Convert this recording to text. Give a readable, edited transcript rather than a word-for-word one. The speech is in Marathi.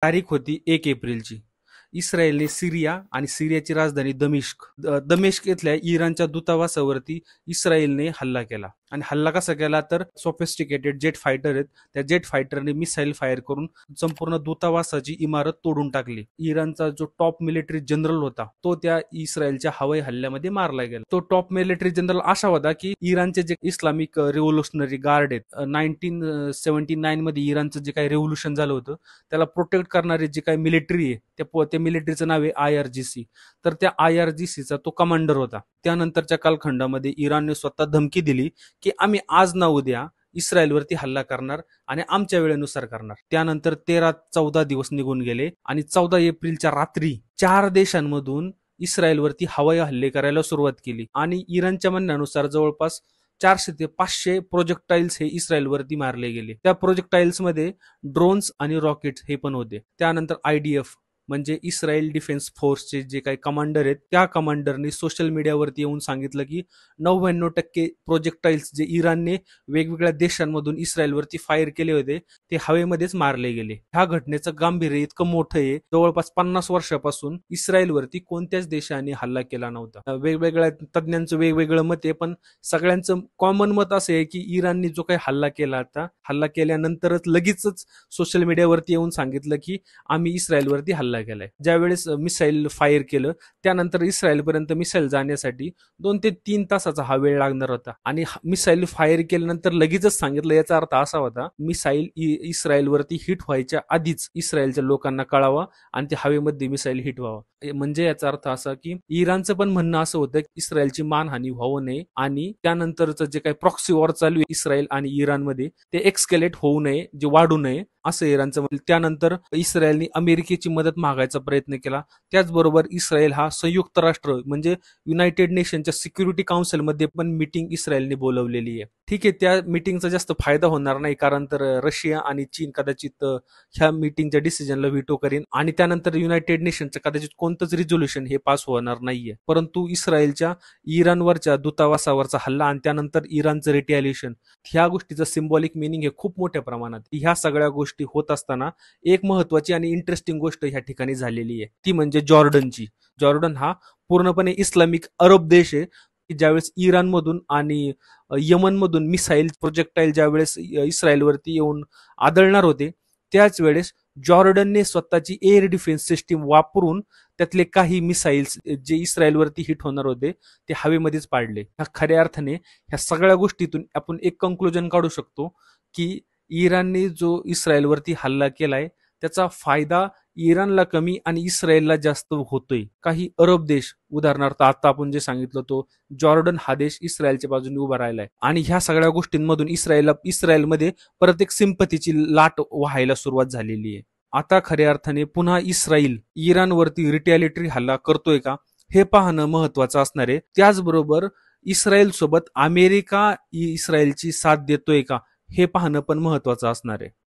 तारीख होती 1 एप्रिलची. इस्रायलने सिरिया आणि सिरियाची राजधानी दमिश्क इथल्या इराणच्या दूतावासावरती इस्रायलने हल्ला केला. आणि हल्ला कसा केला तर सोफिस्टिकेटेड जेट फायटर आहेत, त्या जेट फायटरने मिसाईल फायर करून संपूर्ण दूतावासाची इमारत तोडून टाकली. इराणचा जो टॉप मिलिटरी जनरल होता तो त्या इस्रायलच्या हवाई हल्ल्यामध्ये मारला गेला. तो टॉप मिलिटरी जनरल असा होता की इराणचे जे इस्लामिक रिव्होल्युशनरी गार्ड आहेत, 1979 मध्ये इराणचं जे काही रेव्होल्युशन झालं होतं त्याला प्रोटेक्ट करणारे जे काही मिलिटरी आहे त्या मिलिटरीचं नाव आहे IRGC. तर त्या IRGCचा तो कमांडर होता. त्यानंतरच्या कालखंडामध्ये इराणने स्वतः धमकी दिली की आम्ही आज ना उद्या इस्रायलवरती हल्ला करणार आणि आमच्या वेळेनुसार करणार. त्यानंतर 13-14 दिवस निघून गेले आणि 14 एप्रिलच्या रात्री 4 देशांमधून इस्रायलवरती हवाई हल्ले करायला सुरुवात केली. आणि इराणच्या म्हणण्यानुसार जवळपास 400 ते 500 प्रोजेक्टाईल्स हे इस्रायलवरती मारले गेले. त्या प्रोजेक्टाईल्स मध्ये ड्रोन्स आणि रॉकेट्स हे पण होते. त्यानंतर IDF म्हणजे इस्रायल डिफेन्स फोर्सचे जे काही कमांडर आहेत त्या कमांडरने सोशल मीडियावरती येऊन सांगितलं की 99% प्रोजेक्टाईल्स जे इराणने वेगवेगळ्या देशांमधून इस्रायलवरती फायर केले होते ते हवेमध्येच मारले गेले. ह्या घटनेचं गांभीर्य इतकं मोठं आहे, जवळपास 50 वर्षापासून इस्रायलवरती कोणत्याच देशाने हल्ला केला नव्हता. वेगवेगळ्या तज्ज्ञांचं वेगवेगळं मत आहे, पण सगळ्यांचं कॉमन मत असं आहे की इराणने जो काही हल्ला केला, आता हल्ला केल्यानंतरच लगेचच सोशल मीडियावरती येऊन सांगितलं की आम्ही इस्रायलवरती हल्ला केलाय. ज्यावेळेस मिसाईल फायर केलं त्यानंतर इस्रायलपर्यंत मिसाईल जाण्यासाठी 2 ते 3 तासाचा हा वेळ लागणार होता. आणि मिसाईल फायर केल्यानंतर लगेचच सांगितलं, याचा अर्थ असा होता मिसाईल इस्रायलवरती हिट व्हायच्या आधीच इस्रायलच्या लोकांना कळावा आणि ते हवेमध्ये मिसाईल हिट व्हावा. म्हणजे याचा अर्थ असा की इराणचं पण म्हणणं असं होतं की इस्रायलची मानहानी होऊ नये आणि त्यानंतरचं जे काही प्रॉक्सी वॉर चालू आहे इस्रायल आणि इराणमध्ये ते एक्सकेलेट होऊ नये, जे वाढू नये असं इराणचं म्हणलं. त्यानंतर इस्रायलने अमेरिकेची मदत मागायचा प्रयत्न केला. त्याचबरोबर इस्रायल हा संयुक्त राष्ट्र म्हणजे युनायटेड नेशनच्या सिक्युरिटी काउन्सिलमध्ये पण मीटिंग इस्रायलने बोलवलेली आहे. ठीक आहे, त्या मीटिंगचा जास्त फायदा होणार नाही कारण तर रशिया आणि चीन कदाचित ह्या मीटिंगच्या डिसिजनला व्हिटो करीन आणि त्यानंतर युनायटेड नेशनचं कदाचित कोणतंच रिझोल्युशन हे पास होणार नाहीये. परंतु इस्रायलच्या इराणवरच्या दूतावासावरचा हल्ला आणि त्यानंतर इराणचं रिटॅलिएशन, ह्या गोष्टीचं सिम्बॉलिक मिनिंग हे खूप मोठ्या प्रमाणात. ह्या सगळ्या गोष्टी होत असताना एक महत्वाची आणि इंटरेस्टिंग गोष्ट ह्या ठिकाणी झालेली आहे, ती म्हणजे जॉर्डनची. जॉर्डन हा पूर्णपणे इस्लामिक अरब देश आहे. ज्यावेळेस इराणमधून आणि यमनमधून मिसाईल प्रोजेक्टाईल ज्यावेळेस इस्रायलवरती येऊन आदळणार होते त्याच वेळेस जॉर्डनने स्वतःची एअर डिफेन्स सिस्टीम वापरून त्यातले काही मिसाईल्स जे इस्रायलवरती हिट होणार होते ते हवेमध्येच पाडले. ह्या खऱ्या अर्थाने ह्या सगळ्या गोष्टीतून आपण एक कंक्लुजन काढू शकतो की इराणने जो इस्रायलवरती हल्ला केलाय त्याचा फायदा इराणला कमी आणि इस्रायलला जास्त होतोय. काही अरब देश, उदाहरणार्थ आता आपण जे सांगितलं तो जॉर्डन हा देश इस्रायलच्या बाजूने उभा राहिलाय आणि ह्या सगळ्या गोष्टींमधून इस्रायलमध्ये परत एक सिंपतीची लाट वाहायला सुरुवात झालेली आहे. आता खऱ्या अर्थाने पुन्हा इस्रायल इराणवरती रिटॅलिटरी हल्ला करतोय का हे पाहणं महत्वाचं असणार आहे. त्याचबरोबर इस्रायल सोबत अमेरिका इस्रायलची साथ देतोय का हे पाहणं पण महत्वाचं असणार आहे.